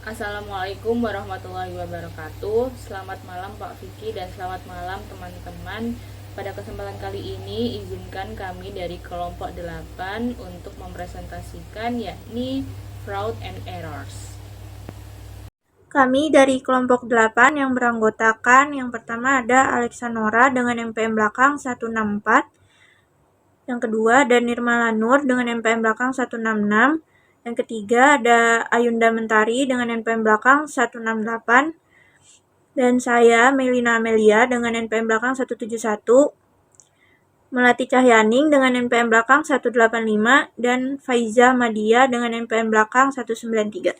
Assalamualaikum warahmatullahi wabarakatuh. Selamat malam Pak Vicky dan selamat malam teman-teman. Pada kesempatan kali ini izinkan kami dari kelompok 8 untuk mempresentasikan yakni fraud and errors. Kami dari kelompok 8 yang beranggotakan yang pertama ada Alexanora dengan MPM belakang 164, yang kedua ada Nirmala Nur dengan MPM belakang 166, yang ketiga ada Ayunda Mentari dengan MPM belakang 168, dan saya Melina Amelia dengan NPM belakang 171, Melati Cahyaning dengan NPM belakang 185, dan Faiza Madia dengan NPM belakang 193.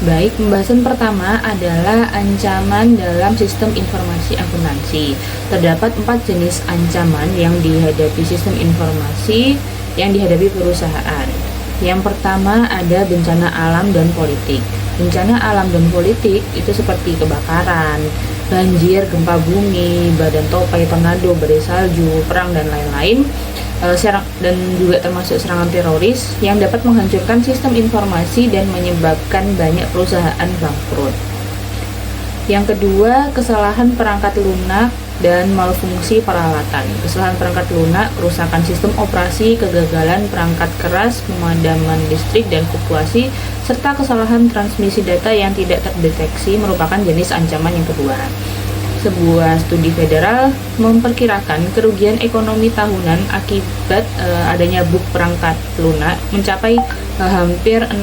Baik, pembahasan pertama adalah ancaman dalam sistem informasi akuntansi. Terdapat 4 jenis ancaman yang dihadapi sistem informasi yang dihadapi perusahaan. Yang pertama ada bencana alam dan politik. Bencana alam dan politik itu seperti kebakaran, banjir, gempa bumi, badai topai, tornado, badai salju, perang, dan lain-lain. Dan juga termasuk serangan teroris yang dapat menghancurkan sistem informasi dan menyebabkan banyak perusahaan bangkrut. Yang kedua, kesalahan perangkat lunak dan malfungsi peralatan. Kesalahan perangkat lunak, kerusakan sistem operasi, kegagalan perangkat keras, pemadaman listrik dan fluktuasi, serta kesalahan transmisi data yang tidak terdeteksi merupakan jenis ancaman yang kedua. Sebuah studi federal memperkirakan kerugian ekonomi tahunan akibat adanya bug perangkat lunak mencapai hampir 60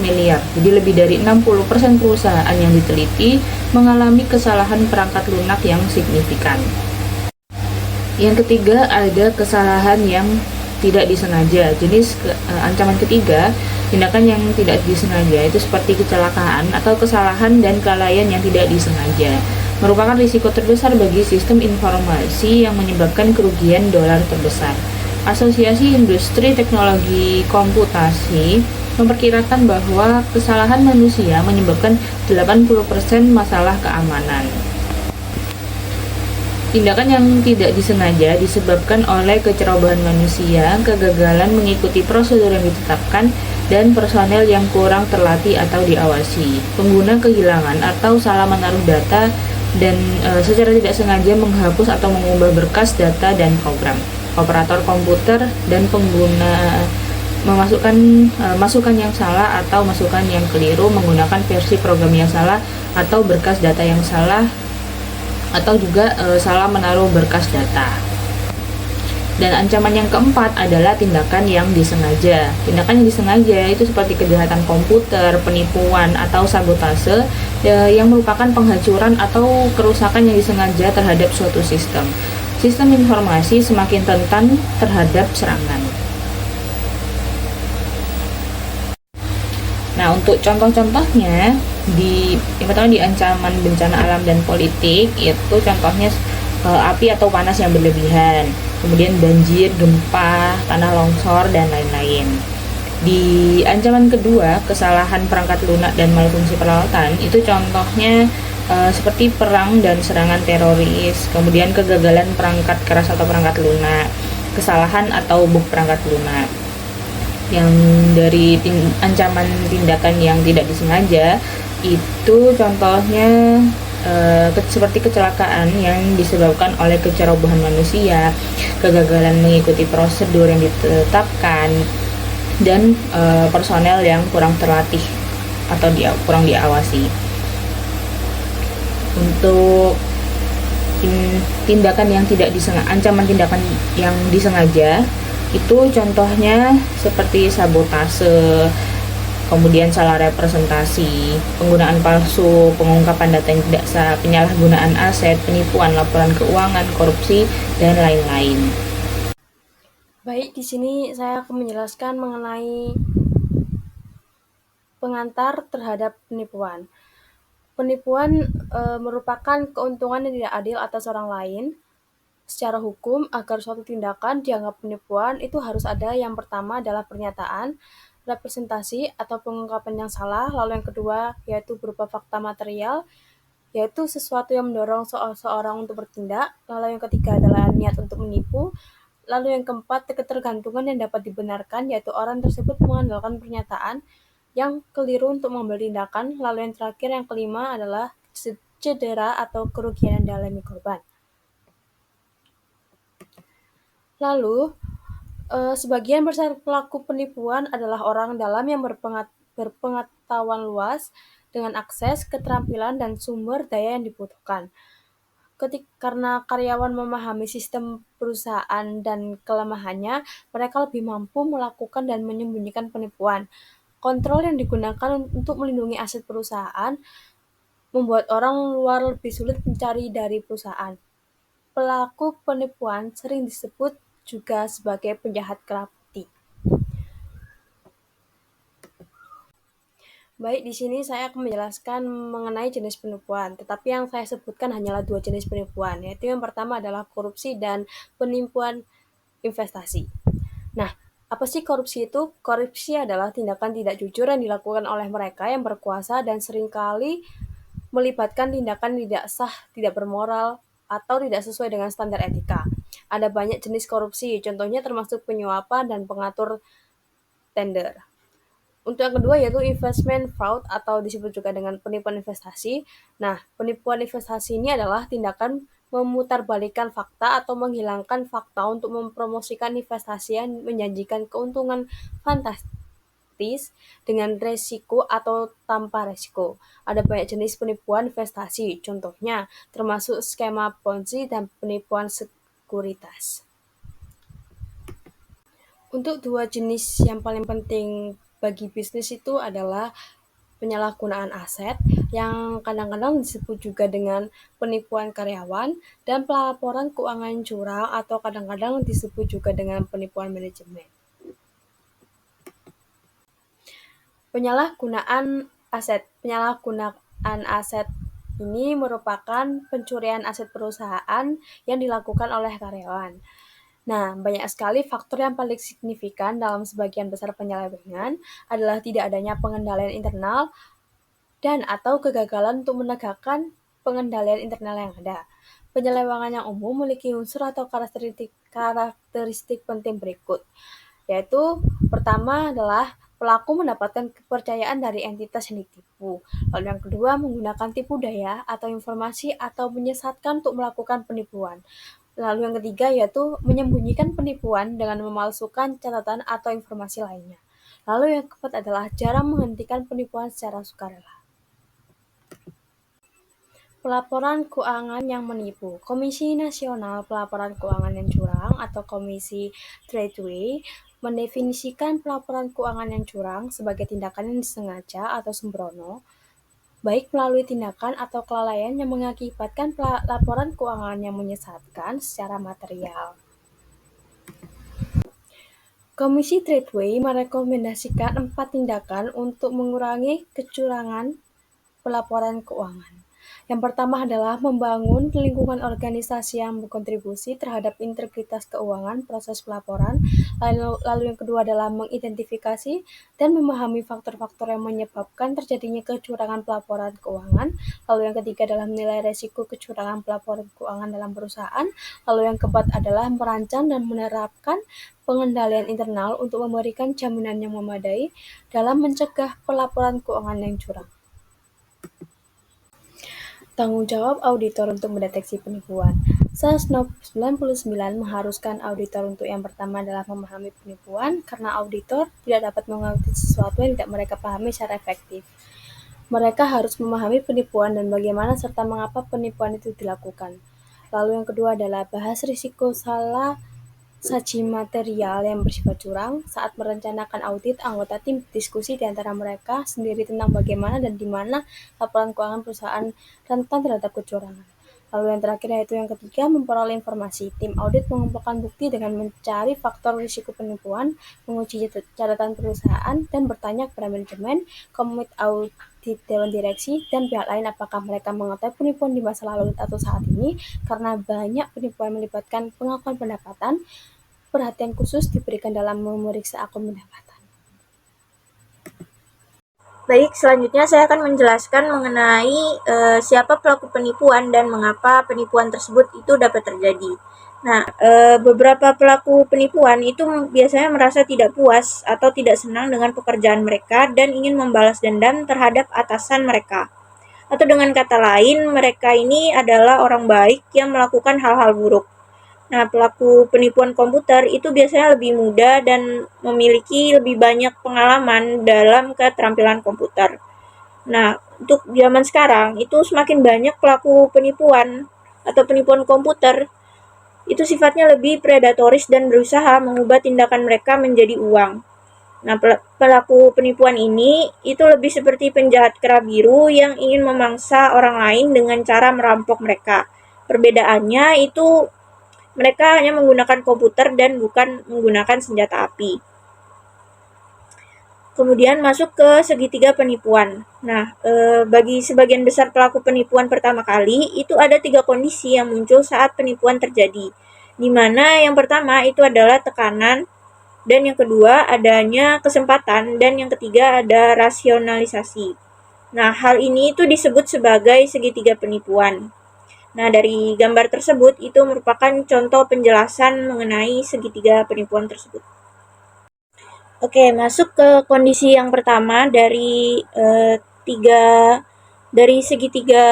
miliar. Jadi lebih dari 60% perusahaan yang diteliti mengalami kesalahan perangkat lunak yang signifikan. Yang ketiga ada kesalahan yang tidak disengaja. Jenis ancaman ketiga, tindakan yang tidak disengaja itu seperti kecelakaan atau kesalahan dan kelalaian yang tidak disengaja merupakan risiko terbesar bagi sistem informasi yang menyebabkan kerugian dolar terbesar. Asosiasi Industri Teknologi Komputasi memperkirakan bahwa kesalahan manusia menyebabkan 80% masalah keamanan. Tindakan yang tidak disengaja disebabkan oleh kecerobohan manusia, kegagalan mengikuti prosedur yang ditetapkan, dan personel yang kurang terlatih atau diawasi. Pengguna kehilangan atau salah menaruh data dan secara tidak sengaja menghapus atau mengubah berkas data dan program. Operator komputer dan pengguna memasukkan masukan yang salah atau masukan yang keliru, menggunakan versi program yang salah atau berkas data yang salah, atau juga salah menaruh berkas data. Dan ancaman yang keempat adalah tindakan yang disengaja. Tindakan yang disengaja itu seperti kejahatan komputer, penipuan, atau sabotase yang merupakan penghancuran atau kerusakan yang disengaja terhadap suatu sistem. Sistem informasi semakin rentan terhadap serangan. Nah, untuk contoh-contohnya yang pertama di ancaman bencana alam dan politik itu contohnya api atau panas yang berlebihan, kemudian banjir, gempa, tanah longsor, dan lain-lain. Di ancaman kedua, kesalahan perangkat lunak dan malfungsi peralatan, itu contohnya seperti perang dan serangan teroris, kemudian kegagalan perangkat keras atau perangkat lunak, kesalahan atau bug perangkat lunak. Yang dari ancaman tindakan yang tidak disengaja, itu contohnya seperti kecelakaan yang disebabkan oleh kecerobohan manusia, kegagalan mengikuti prosedur yang ditetapkan, dan personel yang kurang terlatih atau kurang diawasi. Untuk tindakan yang tidak disengaja, ancaman tindakan yang disengaja itu contohnya seperti sabotase, kemudian salah representasi, penggunaan palsu, pengungkapan data yang tidak sah, penyalahgunaan aset, penipuan, laporan keuangan, korupsi, dan lain-lain. Baik, di sini saya akan menjelaskan mengenai pengantar terhadap penipuan. Penipuan merupakan keuntungan yang tidak adil atas orang lain. Secara hukum, agar suatu tindakan dianggap penipuan, itu harus ada yang pertama adalah pernyataan, representasi atau pengungkapan yang salah, lalu yang kedua yaitu berupa fakta material, yaitu sesuatu yang mendorong seseorang untuk bertindak, lalu yang ketiga adalah niat untuk menipu, Lalu yang keempat, ketergantungan yang dapat dibenarkan, yaitu orang tersebut mengandalkan pernyataan yang keliru untuk mengambil tindakan. Lalu yang terakhir, yang kelima adalah cedera atau kerugian yang dialami korban. Lalu, sebagian besar pelaku penipuan adalah orang dalam yang berpengetahuan luas dengan akses, keterampilan, dan sumber daya yang dibutuhkan. Karena karyawan memahami sistem perusahaan dan kelemahannya, mereka lebih mampu melakukan dan menyembunyikan penipuan. Kontrol yang digunakan untuk melindungi aset perusahaan membuat orang luar lebih sulit mencari dari perusahaan. Pelaku penipuan sering disebut juga sebagai penjahat kripti. Baik, di sini saya akan menjelaskan mengenai jenis penipuan, tetapi yang saya sebutkan hanyalah 2 jenis penipuan, yaitu yang pertama adalah korupsi dan penipuan investasi. Nah, apa sih korupsi itu? Korupsi adalah tindakan tidak jujur yang dilakukan oleh mereka yang berkuasa dan seringkali melibatkan tindakan tidak sah, tidak bermoral, atau tidak sesuai dengan standar etika. Ada banyak jenis korupsi, contohnya termasuk penyuapan dan pengatur tender. Untuk yang kedua yaitu investment fraud atau disebut juga dengan penipuan investasi. Nah, penipuan investasi ini adalah tindakan memutarbalikkan fakta atau menghilangkan fakta untuk mempromosikan investasi yang menjanjikan keuntungan fantastis dengan resiko atau tanpa resiko. Ada banyak jenis penipuan investasi, contohnya termasuk skema Ponzi dan penipuan sekuritas. Untuk 2 jenis yang paling penting bagi bisnis itu adalah penyalahgunaan aset yang kadang-kadang disebut juga dengan penipuan karyawan dan pelaporan keuangan curang atau kadang-kadang disebut juga dengan penipuan manajemen. Penyalahgunaan aset ini merupakan pencurian aset perusahaan yang dilakukan oleh karyawan. Nah, banyak sekali faktor yang paling signifikan dalam sebagian besar penyelewengan adalah tidak adanya pengendalian internal dan atau kegagalan untuk menegakkan pengendalian internal yang ada. Penyelewengan yang umum memiliki unsur atau karakteristik penting berikut, yaitu pertama adalah pelaku mendapatkan kepercayaan dari entitas yang ditipu. Lalu yang kedua, menggunakan tipu daya atau informasi atau menyesatkan untuk melakukan penipuan. Lalu yang ketiga yaitu menyembunyikan penipuan dengan memalsukan catatan atau informasi lainnya. Lalu yang keempat adalah jarang menghentikan penipuan secara sukarela. Pelaporan keuangan yang menipu. Komisi Nasional Pelaporan Keuangan yang Curang atau Komisi Tradeway mendefinisikan pelaporan keuangan yang curang sebagai tindakan yang disengaja atau sembrono, baik melalui tindakan atau kelalaian yang mengakibatkan laporan keuangan yang menyesatkan secara material. Komisi Tradeway merekomendasikan 4 tindakan untuk mengurangi kecurangan pelaporan keuangan. Yang pertama adalah membangun lingkungan organisasi yang berkontribusi terhadap integritas keuangan proses pelaporan. Lalu yang kedua adalah mengidentifikasi dan memahami faktor-faktor yang menyebabkan terjadinya kecurangan pelaporan keuangan. Lalu yang ketiga adalah menilai resiko kecurangan pelaporan keuangan dalam perusahaan. Lalu yang keempat adalah merancang dan menerapkan pengendalian internal untuk memberikan jaminan yang memadai dalam mencegah pelaporan keuangan yang curang. Tanggung jawab auditor untuk mendeteksi penipuan. 199 mengharuskan auditor untuk yang pertama adalah memahami penipuan, karena auditor tidak dapat mengaudit sesuatu yang tidak mereka pahami secara efektif. Mereka harus memahami penipuan dan bagaimana serta mengapa penipuan itu dilakukan. Lalu yang kedua adalah bahas risiko salah saji material yang bersifat curang. Saat merencanakan audit, anggota tim diskusi di antara mereka sendiri tentang bagaimana dan di mana laporan keuangan perusahaan rentan terhadap kecurangan. Lalu yang terakhir yaitu yang ketiga, memperoleh informasi. Tim audit mengumpulkan bukti dengan mencari faktor risiko penipuan, menguji catatan perusahaan, dan bertanya kepada manajemen, komite audit, dewan direksi, dan pihak lain apakah mereka mengetahui penipuan di masa lalu atau saat ini, karena banyak penipuan melibatkan pengakuan pendapatan. Perhatian khusus diberikan dalam memeriksa akun pendapatan. Baik, selanjutnya saya akan menjelaskan mengenai siapa pelaku penipuan dan mengapa penipuan tersebut itu dapat terjadi. Nah, beberapa pelaku penipuan itu biasanya merasa tidak puas atau tidak senang dengan pekerjaan mereka dan ingin membalas dendam terhadap atasan mereka. Atau dengan kata lain, mereka ini adalah orang baik yang melakukan hal-hal buruk. Nah, pelaku penipuan komputer itu biasanya lebih muda dan memiliki lebih banyak pengalaman dalam keterampilan komputer. Nah, untuk zaman sekarang itu semakin banyak pelaku penipuan atau penipuan komputer itu sifatnya lebih predatoris dan berusaha mengubah tindakan mereka menjadi uang. Nah, pelaku penipuan ini itu lebih seperti penjahat kera biru yang ingin memangsa orang lain dengan cara merampok mereka. Perbedaannya itu mereka hanya menggunakan komputer dan bukan menggunakan senjata api. Kemudian masuk ke segitiga penipuan. Nah, bagi sebagian besar pelaku penipuan pertama kali, itu ada 3 kondisi yang muncul saat penipuan terjadi. Di mana yang pertama itu adalah tekanan, dan yang kedua adanya kesempatan, dan yang ketiga ada rasionalisasi. Nah, hal ini itu disebut sebagai segitiga penipuan. Nah, dari gambar tersebut itu merupakan contoh penjelasan mengenai segitiga penipuan tersebut. Oke, masuk ke kondisi yang pertama dari tiga dari segitiga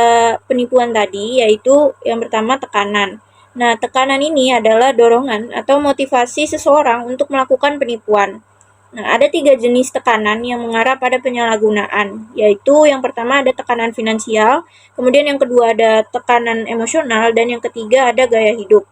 penipuan tadi, yaitu yang pertama tekanan. Nah, tekanan ini adalah dorongan atau motivasi seseorang untuk melakukan penipuan. Nah, ada 3 jenis tekanan yang mengarah pada penyalahgunaan, yaitu yang pertama ada tekanan finansial, kemudian yang kedua ada tekanan emosional, dan yang ketiga ada gaya hidup.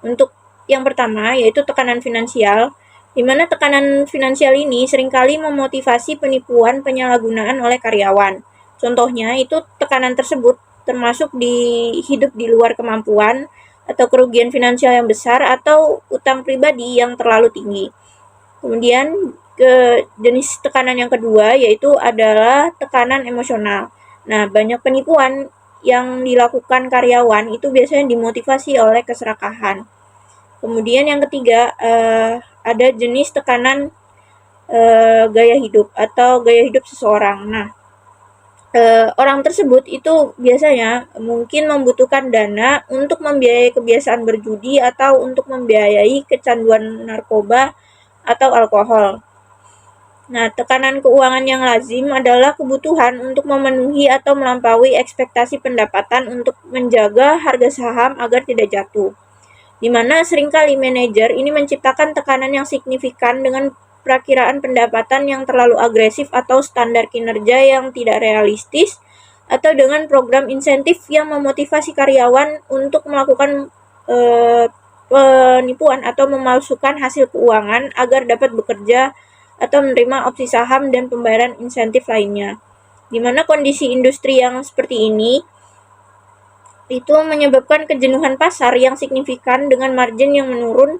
Untuk yang pertama, yaitu tekanan finansial, di mana tekanan finansial ini seringkali memotivasi penipuan penyalahgunaan oleh karyawan. Contohnya, itu tekanan tersebut termasuk di hidup di luar kemampuan, atau kerugian finansial yang besar, atau utang pribadi yang terlalu tinggi. Kemudian, ke jenis tekanan yang kedua, yaitu adalah tekanan emosional. Nah, banyak penipuan yang dilakukan karyawan itu biasanya dimotivasi oleh keserakahan. Kemudian yang ketiga, ada jenis tekanan gaya hidup atau gaya hidup seseorang. Nah, orang tersebut itu biasanya mungkin membutuhkan dana untuk membiayai kebiasaan berjudi atau untuk membiayai kecanduan narkoba atau alkohol. Nah, tekanan keuangan yang lazim adalah kebutuhan untuk memenuhi atau melampaui ekspektasi pendapatan untuk menjaga harga saham agar tidak jatuh. Di mana seringkali manajer ini menciptakan tekanan yang signifikan dengan perakiraan pendapatan yang terlalu agresif atau standar kinerja yang tidak realistis, atau dengan program insentif yang memotivasi karyawan untuk melakukan penipuan atau memalsukan hasil keuangan agar dapat bekerja atau menerima opsi saham dan pembayaran insentif lainnya. Di mana kondisi industri yang seperti ini itu menyebabkan kejenuhan pasar yang signifikan dengan margin yang menurun,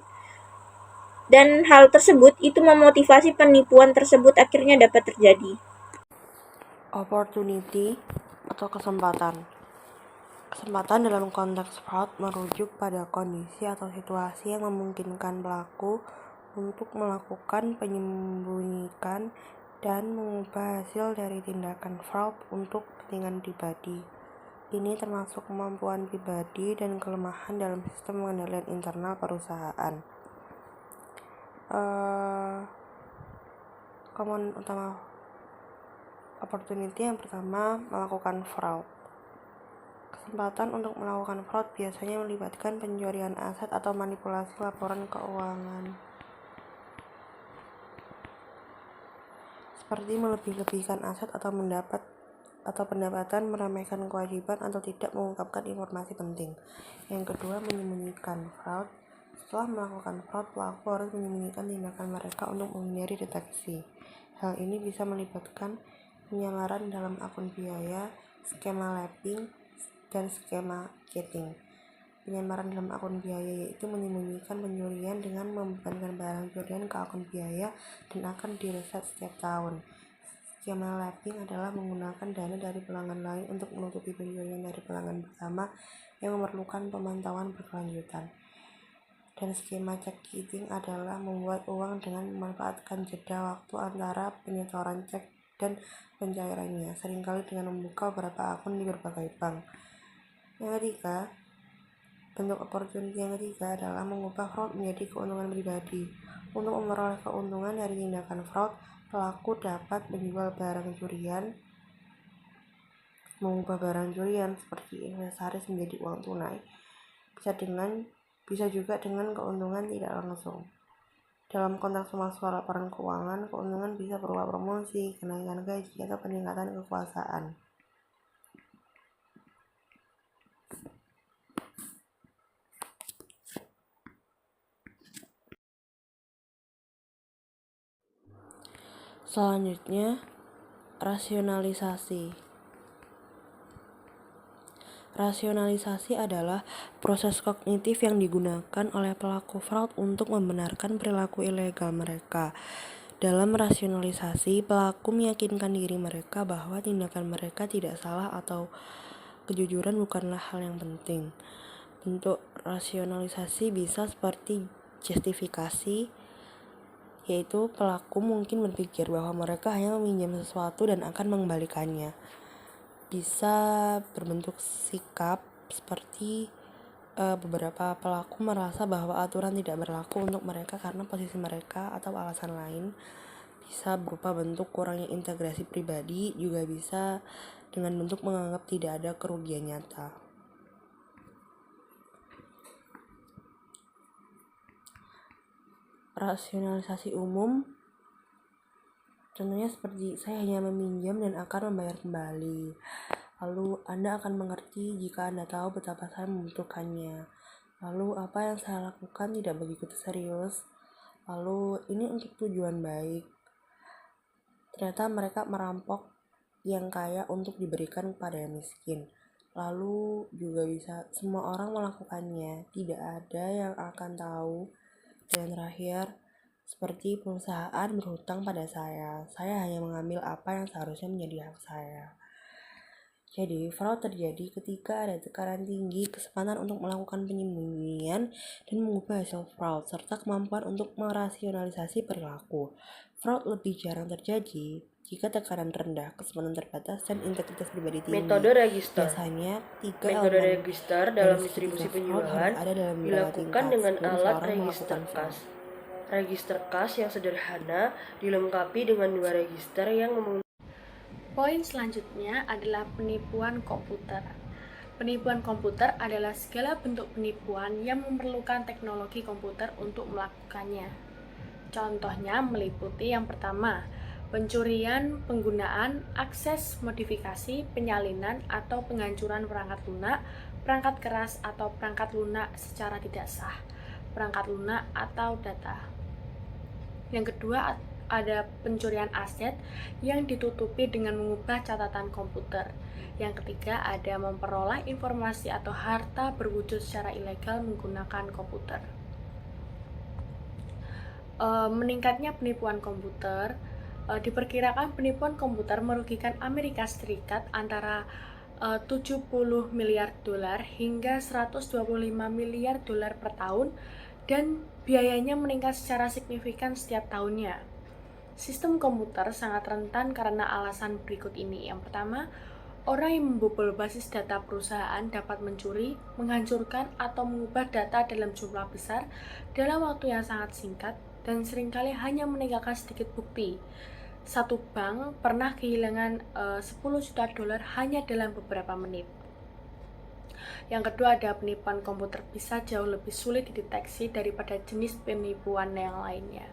dan hal tersebut itu memotivasi penipuan tersebut akhirnya dapat terjadi. Opportunity atau kesempatan. Kesempatan dalam konteks fraud merujuk pada kondisi atau situasi yang memungkinkan pelaku untuk melakukan penyembunyikan dan mengubah hasil dari tindakan fraud untuk kepentingan pribadi. Ini termasuk kemampuan pribadi dan kelemahan dalam sistem pengendalian internal perusahaan. Komponen utama opportunity yang pertama, melakukan fraud. Kesempatan untuk melakukan fraud biasanya melibatkan pencurian aset atau manipulasi laporan keuangan, seperti melebih-lebihkan aset atau pendapatan, meremehkan kewajiban, atau tidak mengungkapkan informasi penting. Yang kedua, menyembunyikan fraud. Setelah melakukan fraud, pelaku harus menyembunyikan tindakan mereka untuk menghindari deteksi. Hal ini bisa melibatkan penyamaran dalam akun biaya, skema lapping, dan skema cheating. Penyamaran dalam akun biaya yaitu menyembunyikan pencurian dengan membebankan barang curian ke akun biaya dan akan direset setiap tahun. Skema lapping adalah menggunakan dana dari pelanggan lain untuk menutupi pencurian dari pelanggan pertama yang memerlukan pemantauan berkelanjutan. Dan skema check-kiting adalah membuat uang dengan memanfaatkan jeda waktu antara penyetoran cek dan pencairannya, seringkali dengan membuka beberapa akun di berbagai bank. Yang ketiga, Bentuk opportunity yang ketiga adalah mengubah fraud menjadi keuntungan pribadi. Untuk memperoleh keuntungan dari tindakan fraud, pelaku dapat mengubah barang curian seperti inventaris menjadi uang tunai. Bisa juga dengan keuntungan tidak langsung. Dalam konteks memasukkan laporan keuangan, keuntungan bisa berupa promosi, kenaikan gaji, atau peningkatan kekuasaan. Selanjutnya, rasionalisasi. Rasionalisasi adalah proses kognitif yang digunakan oleh pelaku fraud untuk membenarkan perilaku ilegal mereka. Dalam rasionalisasi, pelaku meyakinkan diri mereka bahwa tindakan mereka tidak salah atau kejujuran bukanlah hal yang penting. Bentuk rasionalisasi bisa seperti justifikasi, yaitu pelaku mungkin berpikir bahwa mereka hanya meminjam sesuatu dan akan mengembalikannya. Bisa berbentuk sikap seperti beberapa pelaku merasa bahwa aturan tidak berlaku untuk mereka karena posisi mereka atau alasan lain. Bisa berupa bentuk kurangnya integrasi pribadi, juga bisa dengan bentuk menganggap tidak ada kerugian nyata. Rasionalisasi umum contohnya seperti saya hanya meminjam dan akan membayar kembali. Lalu Anda akan mengerti jika Anda tahu betapa saya membutuhkannya. Lalu apa yang saya lakukan tidak begitu serius. Lalu ini untuk tujuan baik. Ternyata mereka merampok yang kaya untuk diberikan kepada yang miskin. Lalu juga bisa semua orang melakukannya, tidak ada yang akan tahu. Dan terakhir, seperti perusahaan berhutang pada saya hanya mengambil apa yang seharusnya menjadi hak saya. Jadi, fraud terjadi ketika ada tekanan tinggi, kesempatan untuk melakukan penyembunyian dan mengubah hasil fraud, serta kemampuan untuk merasionalisasi perilaku. Fraud lebih jarang terjadi jika tekanan rendah, kesempatan terbatas, dan integritas pribadi tinggi. Metode register. Biasanya Metode register dalam distribusi penjualan dilakukan dengan alat register kas. Register kas yang sederhana dilengkapi dengan 2 register yang Poin selanjutnya adalah penipuan komputer. Penipuan komputer adalah segala bentuk penipuan yang memerlukan teknologi komputer untuk melakukannya. Contohnya meliputi yang pertama, pencurian, penggunaan, akses, modifikasi, penyalinan, atau penghancuran perangkat lunak, perangkat keras atau perangkat lunak secara tidak sah, perangkat lunak atau data. Yang kedua, ada pencurian aset yang ditutupi dengan mengubah catatan komputer. Yang ketiga, ada memperoleh informasi atau harta berwujud secara ilegal menggunakan komputer. Meningkatnya penipuan komputer, diperkirakan penipuan komputer merugikan Amerika Serikat antara 70 miliar dolar hingga 125 miliar dolar per tahun, dan biayanya meningkat secara signifikan setiap tahunnya. Sistem komputer sangat rentan karena alasan berikut ini. Yang pertama, orang yang membobol basis data perusahaan dapat mencuri, menghancurkan, atau mengubah data dalam jumlah besar dalam waktu yang sangat singkat dan seringkali hanya meninggalkan sedikit bukti. Satu bank pernah kehilangan 10 juta dolar hanya dalam beberapa menit. Yang kedua, ada penipuan komputer bisa jauh lebih sulit dideteksi daripada jenis penipuan yang lainnya.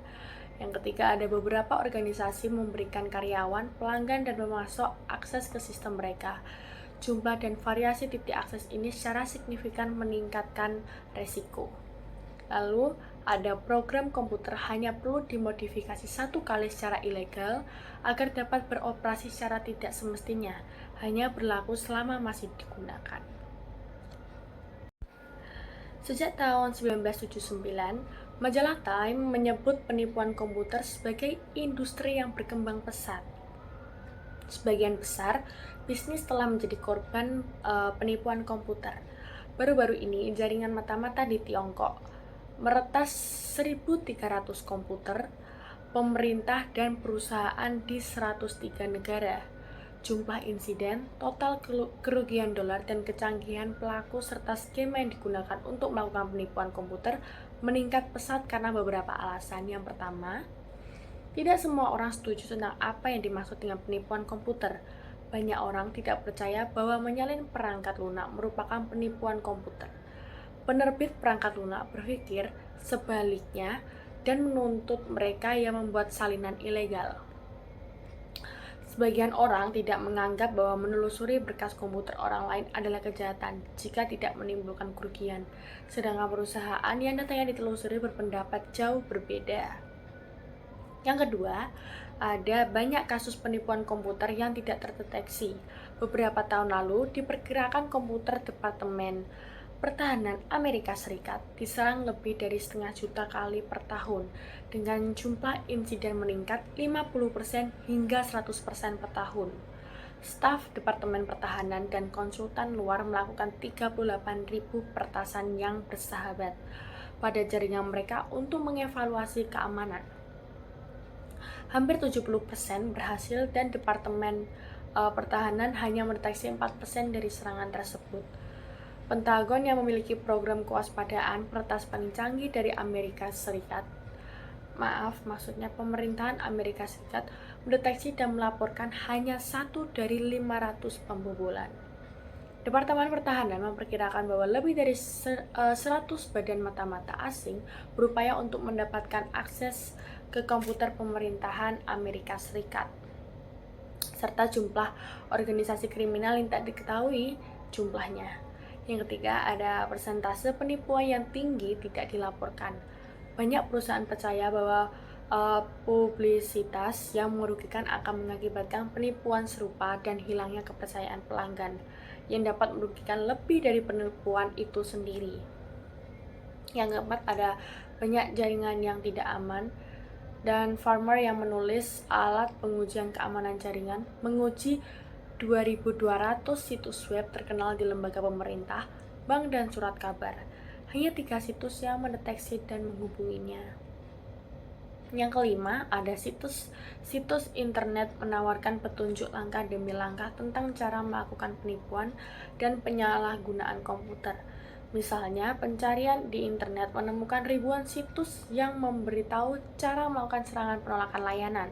Yang ketiga, ada beberapa organisasi memberikan karyawan, pelanggan, dan pemasok akses ke sistem mereka. Jumlah dan variasi titik akses ini secara signifikan meningkatkan resiko. Lalu, ada program komputer hanya perlu dimodifikasi 1 kali secara ilegal agar dapat beroperasi secara tidak semestinya, hanya berlaku selama masih digunakan. Sejak tahun 1979, majalah Time menyebut penipuan komputer sebagai industri yang berkembang pesat. Sebagian besar bisnis telah menjadi korban penipuan komputer. Baru-baru ini, jaringan mata-mata di Tiongkok meretas 1.300 komputer pemerintah dan perusahaan di 103 negara. jumlah insiden, total kerugian dolar, dan kecanggihan pelaku serta skema yang digunakan untuk melakukan penipuan komputer meningkat pesat karena beberapa alasan. Yang pertama, tidak semua orang setuju tentang apa yang dimaksud dengan penipuan komputer. Banyak orang tidak percaya bahwa menyalin perangkat lunak merupakan penipuan komputer. Penerbit perangkat lunak berpikir sebaliknya dan menuntut mereka yang membuat salinan ilegal. Sebagian orang tidak menganggap bahwa menelusuri berkas komputer orang lain adalah kejahatan jika tidak menimbulkan kerugian, sedangkan perusahaan yang datanya ditelusuri berpendapat jauh berbeda. Yang kedua, ada banyak kasus penipuan komputer yang tidak terdeteksi. Beberapa tahun lalu, diperkirakan komputer Departemen Pertahanan Amerika Serikat diserang lebih dari 500 juta kali per tahun, dengan jumlah insiden meningkat 50% hingga 100% per tahun. Staf Departemen Pertahanan dan konsultan luar melakukan 38.000 pertasan yang bersahabat pada jaringan mereka untuk mengevaluasi keamanan. Hampir 70% berhasil dan Departemen Pertahanan hanya mendeteksi 4% dari serangan tersebut. Pentagon yang memiliki program kewaspadaan peretas paling canggih dari Amerika Serikat, maksudnya pemerintahan Amerika Serikat, mendeteksi dan melaporkan hanya 1 dari 500 pembobolan. Departemen Pertahanan memperkirakan bahwa lebih dari 100 badan mata-mata asing berupaya untuk mendapatkan akses ke komputer pemerintahan Amerika Serikat, serta jumlah organisasi kriminal yang tak diketahui jumlahnya. Yang ketiga, ada persentase penipuan yang tinggi tidak dilaporkan. Banyak perusahaan percaya bahwa publisitas yang merugikan akan mengakibatkan penipuan serupa dan hilangnya kepercayaan pelanggan, yang dapat merugikan lebih dari penipuan itu sendiri. Yang keempat, ada banyak jaringan yang tidak aman, dan Farmer yang menulis alat pengujian keamanan jaringan menguji 2.200 situs web terkenal di lembaga pemerintah, bank, dan surat kabar. Hanya 3 situs yang mendeteksi dan menghubunginya. Yang kelima, ada situs internet menawarkan petunjuk langkah demi langkah tentang cara melakukan penipuan dan penyalahgunaan komputer. Misalnya, pencarian di internet menemukan ribuan situs yang memberitahu cara melakukan serangan penolakan layanan,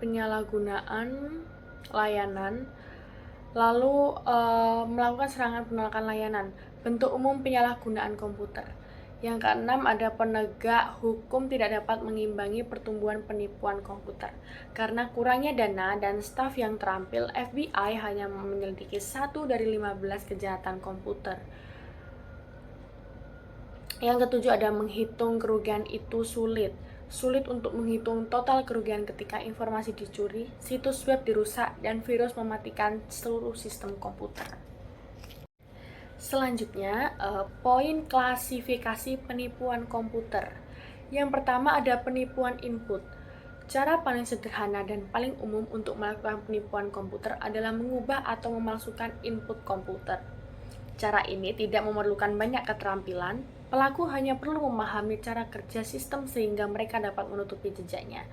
penyalahgunaan layanan, lalu melakukan serangan penolakan layanan. Bentuk umum penyalahgunaan komputer. Yang keenam, ada penegak hukum tidak dapat mengimbangi pertumbuhan penipuan komputer. Karena kurangnya dana dan staf yang terampil, FBI hanya menyelidiki 1 dari 15 kejahatan komputer. Yang ketujuh, ada menghitung kerugian itu sulit. Sulit untuk menghitung total kerugian ketika informasi dicuri, situs web dirusak, dan virus mematikan seluruh sistem komputer. Selanjutnya, poin klasifikasi penipuan komputer. Yang pertama, ada penipuan input. Cara paling sederhana dan paling umum untuk melakukan penipuan komputer adalah mengubah atau memalsukan input komputer. Cara ini tidak memerlukan banyak keterampilan. Pelaku hanya perlu memahami cara kerja sistem sehingga mereka dapat menutupi jejaknya.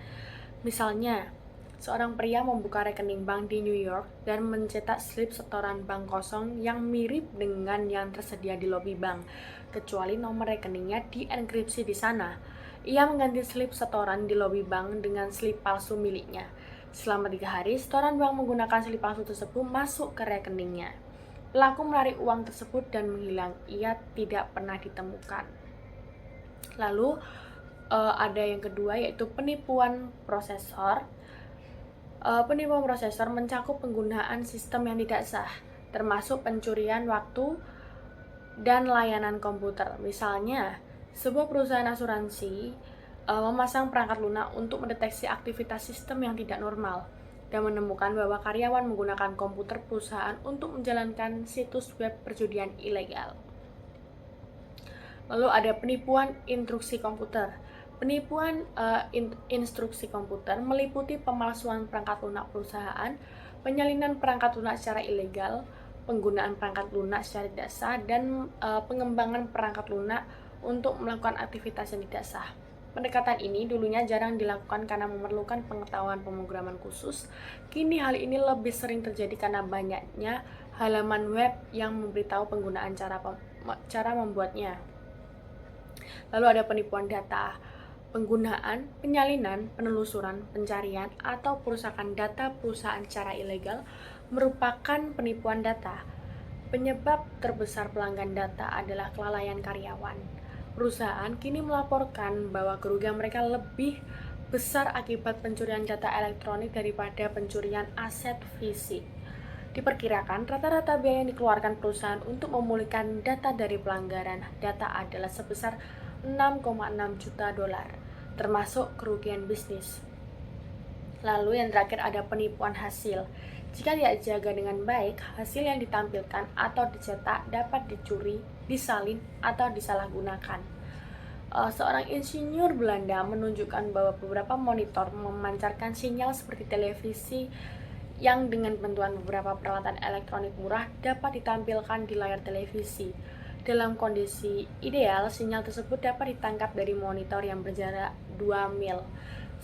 Misalnya, seorang pria membuka rekening bank di New York dan mencetak slip setoran bank kosong yang mirip dengan yang tersedia di lobi bank, kecuali nomor rekeningnya dienkripsi di sana. Ia mengganti slip setoran di lobi bank dengan slip palsu miliknya. Selama 3 hari, setoran bank menggunakan slip palsu tersebut masuk ke rekeningnya. Pelaku menarik uang tersebut dan menghilang. Ia tidak pernah ditemukan. Lalu ada yang kedua, yaitu penipuan prosesor. Penipuan prosesor mencakup penggunaan sistem yang tidak sah, termasuk pencurian waktu dan layanan komputer. Misalnya, sebuah perusahaan asuransi memasang perangkat lunak untuk mendeteksi aktivitas sistem yang tidak normal dan menemukan bahwa karyawan menggunakan komputer perusahaan untuk menjalankan situs web perjudian ilegal. Lalu ada penipuan instruksi komputer. Penipuan instruksi komputer meliputi pemalsuan perangkat lunak perusahaan, penyalinan perangkat lunak secara ilegal, penggunaan perangkat lunak secara tidak sah, dan pengembangan perangkat lunak untuk melakukan aktivitas yang tidak sah. Pendekatan ini dulunya jarang dilakukan karena memerlukan pengetahuan pemrograman khusus. Kini hal ini lebih sering terjadi karena banyaknya halaman web yang memberitahu penggunaan cara membuatnya. Lalu ada penipuan data. Penggunaan, penyalinan, penelusuran, pencarian, atau perusakan data perusahaan secara ilegal merupakan penipuan data. Penyebab terbesar pelanggan data adalah kelalaian karyawan. Perusahaan kini melaporkan bahwa kerugian mereka lebih besar akibat pencurian data elektronik daripada pencurian aset fisik. Diperkirakan rata-rata biaya yang dikeluarkan perusahaan untuk memulihkan data dari pelanggaran data adalah sebesar 6,6 juta dolar, termasuk kerugian bisnis. Lalu yang terakhir ada penipuan hasil. Jika tidak dijaga dengan baik, hasil yang ditampilkan atau dicetak dapat dicuri, disalin, atau disalahgunakan. Seorang insinyur Belanda menunjukkan bahwa beberapa monitor memancarkan sinyal seperti televisi yang dengan bantuan beberapa peralatan elektronik murah dapat ditampilkan di layar televisi. Dalam kondisi ideal, sinyal tersebut dapat ditangkap dari monitor yang berjarak 2 mil.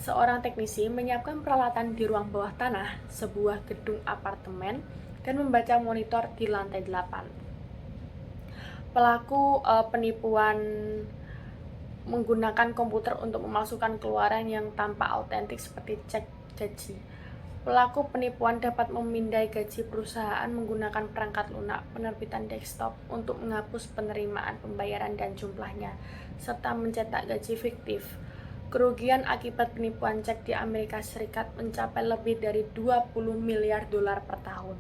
Seorang teknisi menyiapkan peralatan di ruang bawah tanah sebuah gedung apartemen dan membaca monitor di lantai 8. Pelaku penipuan menggunakan komputer untuk memasukkan keluaran yang tampak autentik seperti cek gaji. Pelaku penipuan dapat memindai gaji perusahaan menggunakan perangkat lunak penerbitan desktop untuk menghapus penerimaan pembayaran dan jumlahnya, serta mencetak gaji fiktif. Kerugian akibat penipuan cek di Amerika Serikat mencapai lebih dari 20 miliar dolar per tahun.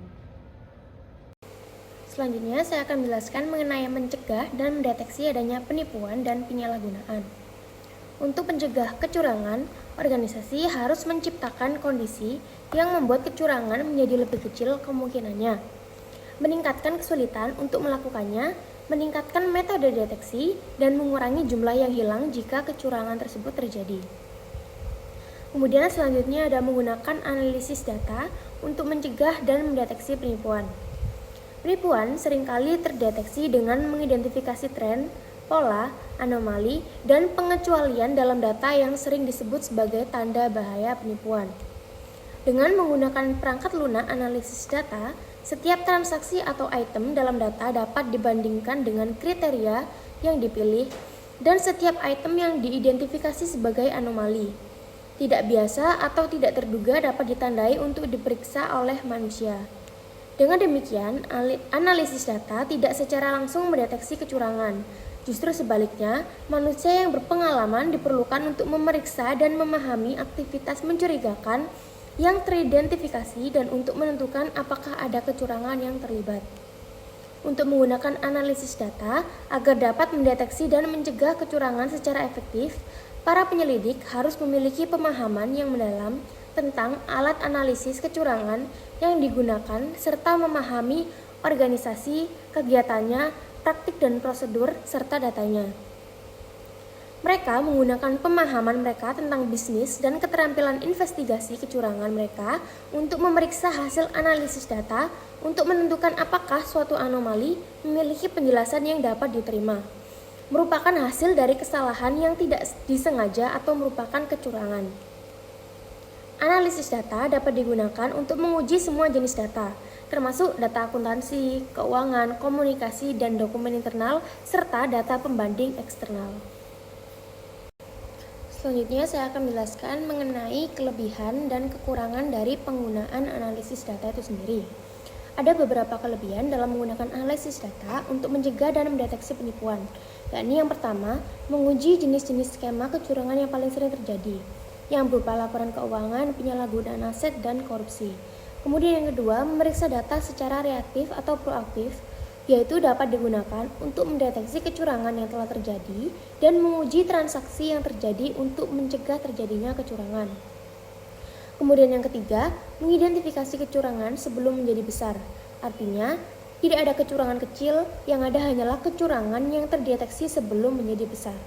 Selanjutnya, saya akan menjelaskan mengenai mencegah dan mendeteksi adanya penipuan dan penyalahgunaan. Untuk mencegah kecurangan, organisasi harus menciptakan kondisi yang membuat kecurangan menjadi lebih kecil kemungkinannya, meningkatkan kesulitan untuk melakukannya, meningkatkan metode deteksi, dan mengurangi jumlah yang hilang jika kecurangan tersebut terjadi. Kemudian selanjutnya ada menggunakan analisis data untuk mencegah dan mendeteksi penipuan. Penipuan seringkali terdeteksi dengan mengidentifikasi tren, pola, anomali, dan pengecualian dalam data yang sering disebut sebagai tanda bahaya penipuan. Dengan menggunakan perangkat lunak analisis data, setiap transaksi atau item dalam data dapat dibandingkan dengan kriteria yang dipilih, dan setiap item yang diidentifikasi sebagai anomali, tidak biasa atau tidak terduga dapat ditandai untuk diperiksa oleh manusia. Dengan demikian, analisis data tidak secara langsung mendeteksi kecurangan. Justru sebaliknya, manusia yang berpengalaman diperlukan untuk memeriksa dan memahami aktivitas mencurigakan yang teridentifikasi dan untuk menentukan apakah ada kecurangan yang terlibat. Untuk menggunakan analisis data agar dapat mendeteksi dan mencegah kecurangan secara efektif, para penyelidik harus memiliki pemahaman yang mendalam tentang alat analisis kecurangan yang digunakan serta memahami organisasi, kegiatannya, praktik dan prosedur, serta datanya. Mereka menggunakan pemahaman mereka tentang bisnis dan keterampilan investigasi kecurangan mereka untuk memeriksa hasil analisis data untuk menentukan apakah suatu anomali memiliki penjelasan yang dapat diterima, merupakan hasil dari kesalahan yang tidak disengaja atau merupakan kecurangan. Analisis data dapat digunakan untuk menguji semua jenis data, termasuk data akuntansi, keuangan, komunikasi, dan dokumen internal, serta data pembanding eksternal. Selanjutnya saya akan menjelaskan mengenai kelebihan dan kekurangan dari penggunaan analisis data itu sendiri. Ada beberapa kelebihan dalam menggunakan analisis data untuk mencegah dan mendeteksi penipuan, yakni yang pertama, menguji jenis-jenis skema kecurangan yang paling sering terjadi, yang berupa laporan keuangan, penyalahgunaan aset, dan korupsi. Kemudian yang kedua, memeriksa data secara reaktif atau proaktif, yaitu dapat digunakan untuk mendeteksi kecurangan yang telah terjadi dan menguji transaksi yang terjadi untuk mencegah terjadinya kecurangan. Kemudian yang ketiga, mengidentifikasi kecurangan sebelum menjadi besar. Artinya, tidak ada kecurangan kecil, yang ada hanyalah kecurangan yang terdeteksi sebelum menjadi besar.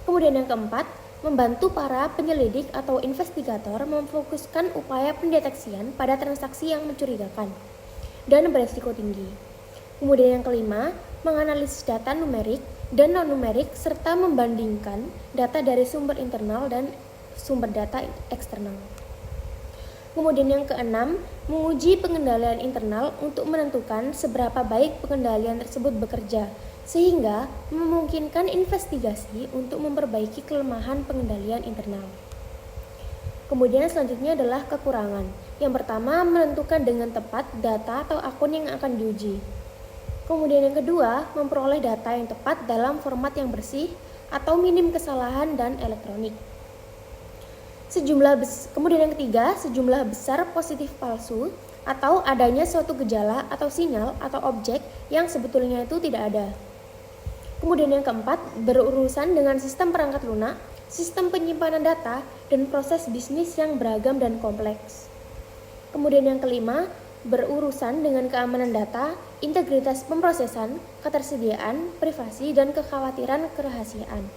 Kemudian yang keempat, membantu para penyelidik atau investigator memfokuskan upaya pendeteksian pada transaksi yang mencurigakan dan beresiko tinggi. Kemudian yang kelima, menganalisis data numerik dan non-numerik, serta membandingkan data dari sumber internal dan sumber data eksternal. Kemudian yang keenam, menguji pengendalian internal untuk menentukan seberapa baik pengendalian tersebut bekerja, sehingga memungkinkan investigasi untuk memperbaiki kelemahan pengendalian internal. Kemudian selanjutnya adalah kekurangan. Yang pertama, menentukan dengan tepat data atau akun yang akan diuji. Kemudian yang kedua, memperoleh data yang tepat dalam format yang bersih atau minim kesalahan dan elektronik. Kemudian yang ketiga, sejumlah besar positif palsu atau adanya suatu gejala atau sinyal atau objek yang sebetulnya itu tidak ada. Kemudian yang keempat, berurusan dengan sistem perangkat lunak, sistem penyimpanan data, dan proses bisnis yang beragam dan kompleks. Kemudian yang kelima, berurusan dengan keamanan data, integritas pemrosesan, ketersediaan, privasi, dan kekhawatiran kerahasiaan.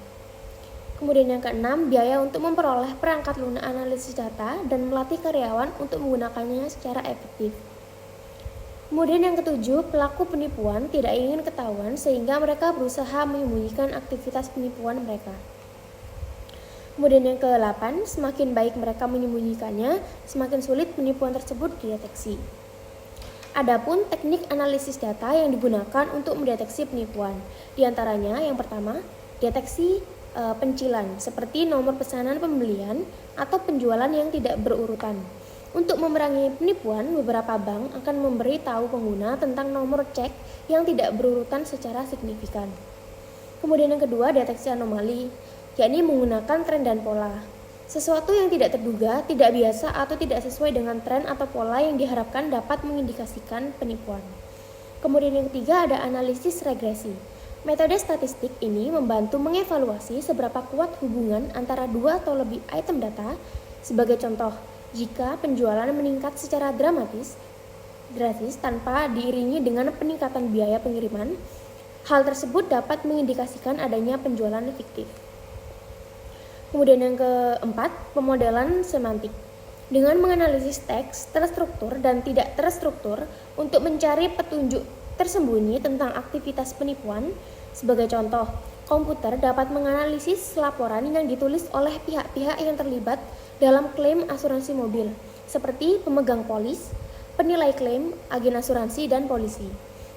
Kemudian yang keenam, biaya untuk memperoleh perangkat lunak analisis data dan melatih karyawan untuk menggunakannya secara efektif. Kemudian yang ketujuh, pelaku penipuan tidak ingin ketahuan sehingga mereka berusaha menyembunyikan aktivitas penipuan mereka. Kemudian yang ke-8, semakin baik mereka menyembunyikannya, semakin sulit penipuan tersebut dideteksi. Adapun teknik analisis data yang digunakan untuk mendeteksi penipuan, di antaranya yang pertama, deteksi pencilan seperti nomor pesanan pembelian atau penjualan yang tidak berurutan. Untuk memerangi penipuan, beberapa bank akan memberi tahu pengguna tentang nomor cek yang tidak berurutan secara signifikan. Kemudian yang kedua, deteksi anomali, yakni menggunakan tren dan pola. Sesuatu yang tidak terduga, tidak biasa atau tidak sesuai dengan tren atau pola yang diharapkan dapat mengindikasikan penipuan. Kemudian yang ketiga ada analisis regresi. Metode statistik ini membantu mengevaluasi seberapa kuat hubungan antara dua atau lebih item data. Sebagai contoh, jika penjualan meningkat secara drastis tanpa diiringi dengan peningkatan biaya pengiriman, hal tersebut dapat mengindikasikan adanya penjualan fiktif. Kemudian yang keempat, pemodelan semantik. Dengan menganalisis teks terstruktur dan tidak terstruktur untuk mencari petunjuk tersembunyi tentang aktivitas penipuan. Sebagai contoh, komputer dapat menganalisis laporan yang ditulis oleh pihak-pihak yang terlibat dalam klaim asuransi mobil, seperti pemegang polis, penilai klaim, agen asuransi, dan polisi,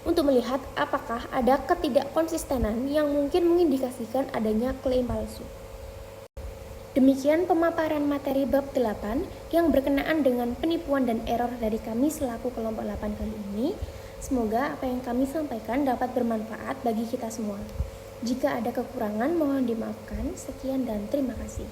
untuk melihat apakah ada ketidakkonsistenan yang mungkin mengindikasikan adanya klaim palsu. Demikian pemaparan materi bab 8 yang berkenaan dengan penipuan dan error dari kami selaku kelompok 8 kali ini. Semoga apa yang kami sampaikan dapat bermanfaat bagi kita semua. Jika ada kekurangan mohon dimaafkan. Sekian dan terima kasih.